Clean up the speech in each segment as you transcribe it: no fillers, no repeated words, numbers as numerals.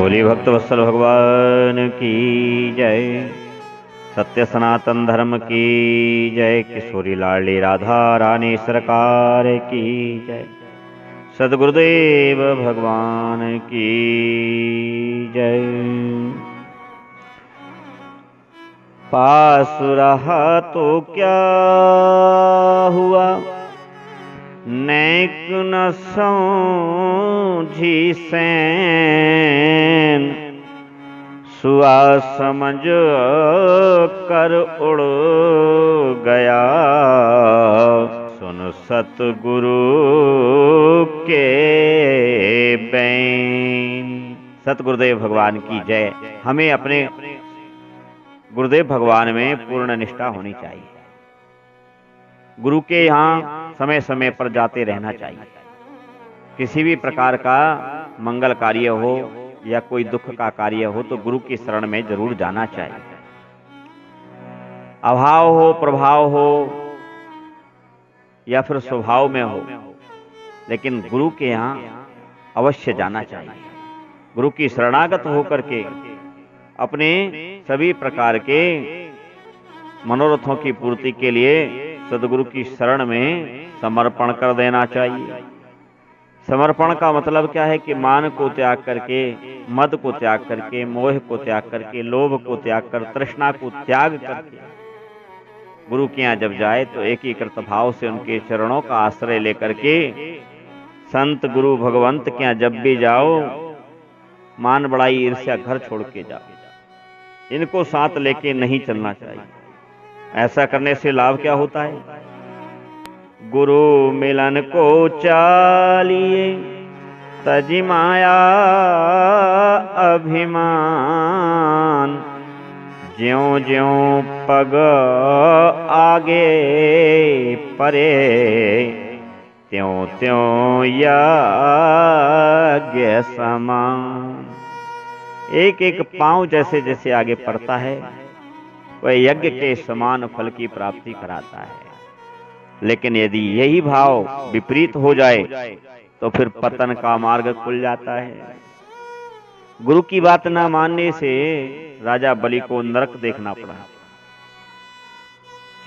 बोली भक्तवत्सल भगवान की जय। सत्य सनातन धर्म की जय। किशोरी लाडली राधा रानी सरकार की जय। सद्गुरुदेव भगवान की जय। पास रहा तो क्या हुआ, नेक न समझी सैन, सुआ समझ कर उड़ गया, सुन सतगुरु के बैन। सतगुरुदेव भगवान की जय। हमें अपने गुरुदेव भगवान में पूर्ण निष्ठा होनी चाहिए। गुरु के यहाँ समय समय पर जाते रहना चाहिए। किसी भी प्रकार का मंगल कार्य हो या कोई दुख का कार्य हो तो गुरु की शरण में जरूर जाना चाहिए। अभाव हो, प्रभाव हो या फिर स्वभाव में हो, लेकिन गुरु के यहाँ अवश्य जाना चाहिए। गुरु की शरणागत होकर के अपने सभी प्रकार के मनोरथों की पूर्ति के लिए सदगुरु की शरण में समर्पण कर देना चाहिए। समर्पण का मतलब क्या है कि मान को त्याग करके, मद को त्याग करके, मोह को त्याग करके, लोभ को त्याग कर, तृष्णा को त्याग करके गुरु के यहाँ जब जाए तो एकीकृत भाव से उनके चरणों का आश्रय लेकर के संत गुरु भगवंत के यहाँ जब भी जाओ, मान बड़ाई ईर्ष्या घर छोड़ के जाओ। इनको साथ लेके नहीं चलना चाहिए। ऐसा करने से लाभ क्या होता है? गुरु मिलन को चालिए, तजी माया अभिमान, ज्यों ज्यों पग आगे परे, त्यों त्यों यज्ञ समान। एक एक पांव जैसे जैसे आगे पड़ता है वह यज्ञ के समान फल की प्राप्ति कराता है। लेकिन यदि यही भाव विपरीत हो जाए तो फिर पतन का मार्ग खुल जाता है। गुरु की बात न मानने से राजा बलि को नरक देखना पड़ा।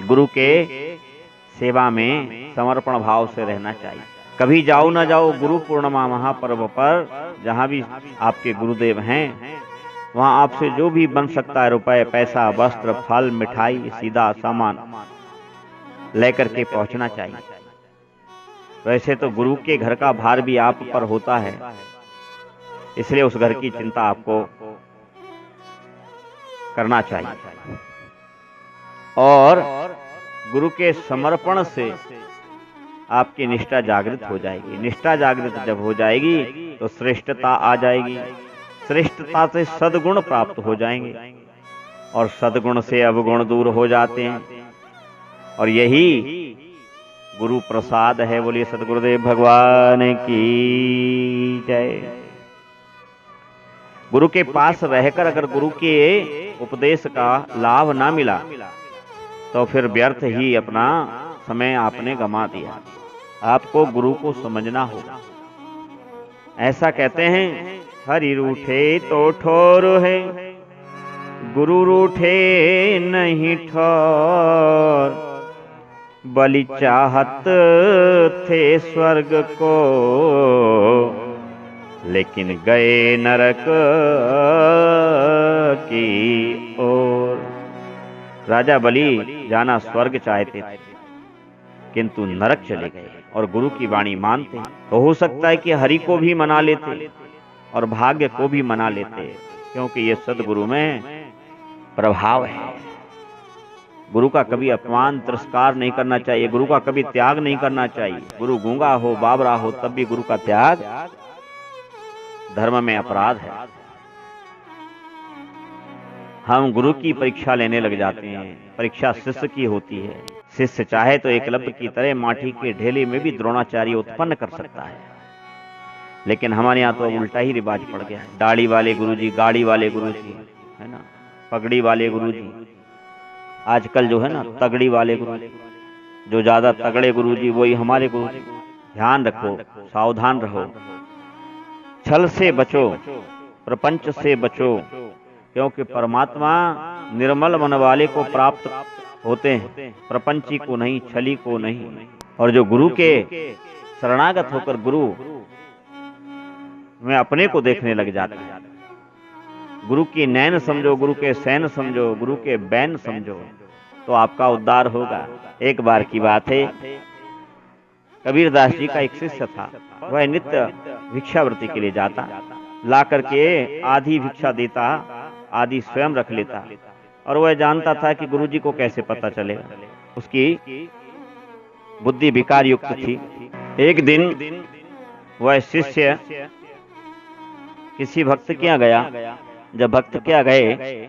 गुरु के सेवा में समर्पण भाव से रहना चाहिए। कभी जाओ ना जाओ, गुरु पूर्णिमा महापर्व पर जहां भी आपके गुरुदेव हैं वहां आपसे जो भी बन सकता है, रुपए, पैसा, वस्त्र, फल, मिठाई, सीधा सामान लेकर के पहुंचना चाहिए। वैसे तो गुरु के घर का भार भी आप पर होता है, इसलिए उस घर की चिंता आपको करना चाहिए। और गुरु के समर्पण से आपकी निष्ठा जागृत हो जाएगी। निष्ठा जागृत जब हो जाएगी तो श्रेष्ठता आ जाएगी। श्रेष्ठता से सद्गुण प्राप्त हो जाएंगे और सद्गुण से अवगुण दूर हो जाते हैं। और यही गुरु प्रसाद है। बोलिए सद्गुरुदेव भगवान की जय। गुरु के पास रहकर अगर गुरु के उपदेश का लाभ ना मिला तो फिर व्यर्थ ही अपना समय आपने गंवा दिया। आपको गुरु को समझना होगा। ऐसा कहते हैं, हरि रूठे तो ठोर है, गुरु रूठे नहीं ठोर। बलि चाहत थे स्वर्ग को, लेकिन गए नरक की ओर। राजा बलि जाना स्वर्ग चाहते थे किंतु नरक चले गए और गुरु की वाणी मानते। तो हो सकता है कि हरि को भी मना लेते और भाग्य को भी मना लेते, क्योंकि ये सदगुरु में प्रभाव है। गुरु का कभी अपमान तिरस्कार नहीं करना चाहिए। गुरु का कभी त्याग नहीं करना चाहिए। गुरु गूंगा हो, बाबरा हो, तब भी गुरु का त्याग धर्म में अपराध है। हम गुरु की परीक्षा लेने लग जाते हैं। परीक्षा शिष्य की होती है। शिष्य चाहे तो एकलव्य की तरह माटी के ढेले में भी द्रोणाचार्य उत्पन्न कर सकता है, लेकिन हमारे यहाँ तो उल्टा ही रिवाज पड़ गया है। दाढ़ी वाले गुरुजी, गाड़ी वाले गुरुजी, है ना, पगड़ी वाले गुरुजी। आजकल जो है ना तगड़ी वाले गुरुजी, जो ज्यादा तगड़े गुरुजी वही हमारे गुरुजी। ध्यान रखो, सावधान रहो, छल से बचो प्रपंच से बचो, क्योंकि परमात्मा निर्मल मन वाले को प्राप्त होते हैं, प्रपंची को नहीं, छली को नहीं। और जो गुरु के शरणागत होकर गुरु में अपने को देखने लग जाता है, गुरु की नैन समझो, गुरु के सैन समझो, गुरु के बैन समझो, तो आपका उद्धार होगा। एक बार की बात है, कबीरदास जी का एक शिष्य था, वह नित्य भिक्षावृत्ति के लिए जाता, ला करके आधी भिक्षा देता, आधी स्वयं रख लेता, और वह जानता था कि गुरुजी को कैसे पता चलेगा। उसकी बुद्धि विकार युक्त थी। एक दिन वह शिष्य किसी भक्त के यहाँ गया। जब भक्त के यहाँ गए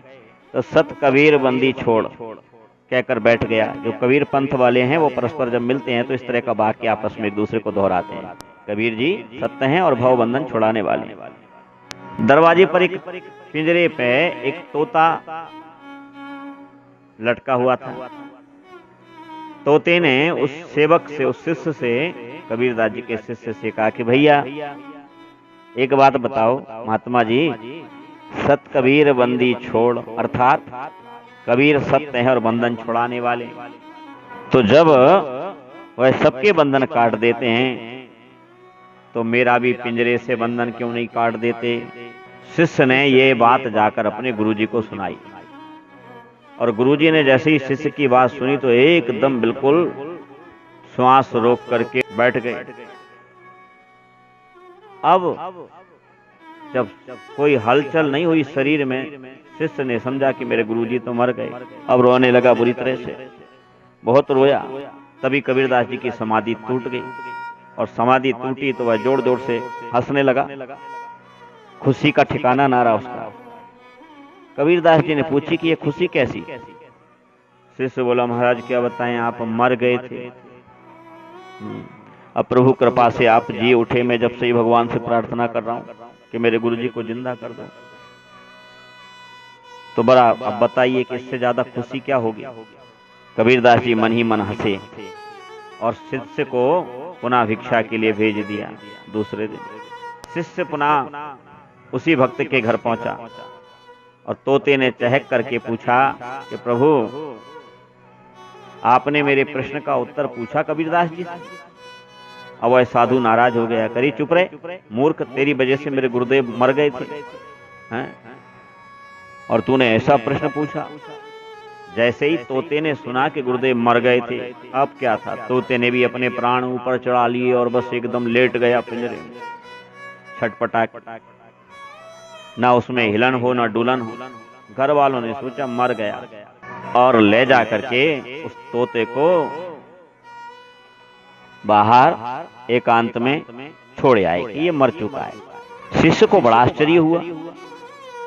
तो सत कबीर बंदी छोड़ कहकर बैठ गया। जो कबीर पंथ वाले हैं वो परस्पर जब मिलते हैं तो इस तरह का वाक्य आपस में एक दूसरे को दोहराते हैं। कबीर जी सत्य हैं और भव बंधन छुड़ाने वाले हैं। दरवाजे पर एक पिंजरे पे एक तोता लटका हुआ था। तोते ने उस सेवक से, उस शिष्य से, कबीरदास जी के शिष्य से कहा कि भैया एक बात बताओ महात्मा जी, सत कबीर बंदी छोड़, अर्थात कबीर सत्य है और बंधन छुड़ाने वाले, तो जब वह सबके बंधन काट देते हैं तो मेरा भी पिंजरे से बंधन क्यों नहीं काट देते। शिष्य ने ये बात जाकर अपने गुरुजी को सुनाई, और गुरुजी ने जैसे ही शिष्य की बात सुनी तो एकदम बिल्कुल श्वास रोक करके बैठ गए। अब जब कोई हलचल नहीं हुई शरीर में, शिष्य ने समझा कि मेरे गुरुजी तो मर गए। अब रोने लगा बुरी तरह से, बहुत रोया। तभी कबीरदास जी की समाधि टूट गई, और समाधि टूटी तो वह जोर जोर से हंसने लगा। खुशी का ठिकाना ना रहा उसका। कबीरदास जी ने पूछी कि ये खुशी कैसी। शिष्य बोला महाराज क्या बताएं, आप मर गए थे, अब प्रभु कृपा से आप जी उठे। मैं जब से ही भगवान से प्रार्थना कर रहा हूं कि मेरे गुरुजी को जिंदा कर दो। तो बड़ा अब बताइए कि इससे ज्यादा खुशी क्या होगी। कबीरदास जी मन ही मन हंसे और शिष्य को पुनः भिक्षा के लिए भेज दिया। दूसरे दिन शिष्य पुनः उसी भक्त के घर पहुंचा, और तोते ने चहक करके पूछा कि प्रभु आपने मेरे प्रश्न का उत्तर पूछा कबीरदास जी से। अब वह साधु नाराज हो गया, करी चुप रहे मूर्ख, तेरी वजह से मेरे गुरुदेव मर गए थे हैं? और तूने ऐसा प्रश्न पूछा। जैसे ही तोते ने सुना कि गुरुदेव मर गए थे, अब क्या था, तोते ने भी अपने प्राण ऊपर चढ़ा लिए और बस एकदम लेट गया पिंजरे में, छटपटाक, ना उसमें हिलन हो ना डुलन हो। घर वालों ने सोचा मर गया, और ले जा करके उस तोते को बाहर एकांत में छोड़ आए कि ये मर चुका है। शिष्य को बड़ा आश्चर्य हुआ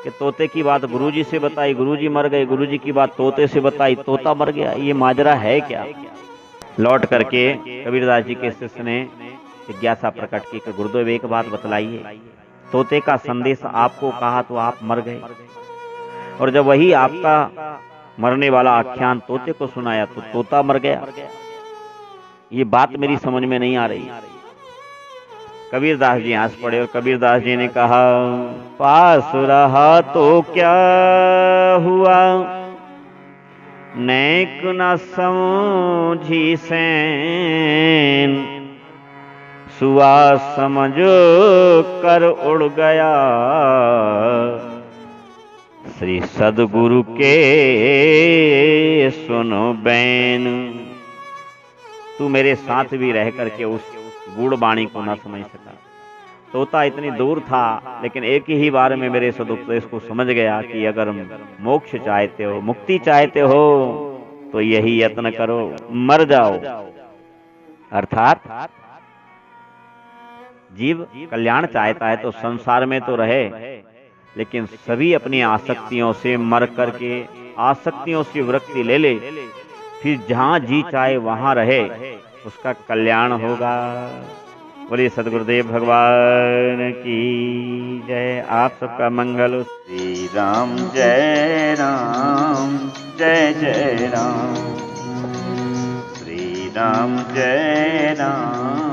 कि तोते की बात गुरुजी से बताई, गुरुजी मर गए, गुरुजी की बात तोते से बताई, तोता मर गया, ये माजरा है क्या। लौट करके कबीरदास जी के शिष्य ने जिज्ञासा प्रकट की कि गुरुदेव एक बात बतलाइए, तोते का संदेश आपको कहा तो आप मर गए, और जब वही आपका मरने वाला आख्यान तोते को सुनाया तो तोता मर गया। ये बात मेरी समझ में नहीं आ रही। कबीरदास जी हंस पड़े, और कबीरदास जी ने कहा पास रहा तो क्या हुआ, नेक न समझी सैन, सुआ समझ कर उड़ गया, श्री सदगुरु के सुनो बैन। तू मेरे साथ भी रह करके उस गूढ़ वाणी को न समझ सका। तोता इतनी दूर था, लेकिन एक ही बार में मेरे सदुपदेश को समझ गया कि अगर मोक्ष चाहते हो, मुक्ति चाहते हो, तो यही यत्न करो, मर जाओ। अर्थात जीव कल्याण चाहता है तो संसार में तो रहे, लेकिन सभी अपनी आसक्तियों से मर करके, आसक्तियों से वृत्ति ले ले, फिर जहां जी चाहे वहां रहे, उसका कल्याण होगा। बोलिए सदगुरुदेव भगवान की जय। आप सबका मंगल। श्री राम जय राम, जय जय राम, श्री राम जय राम,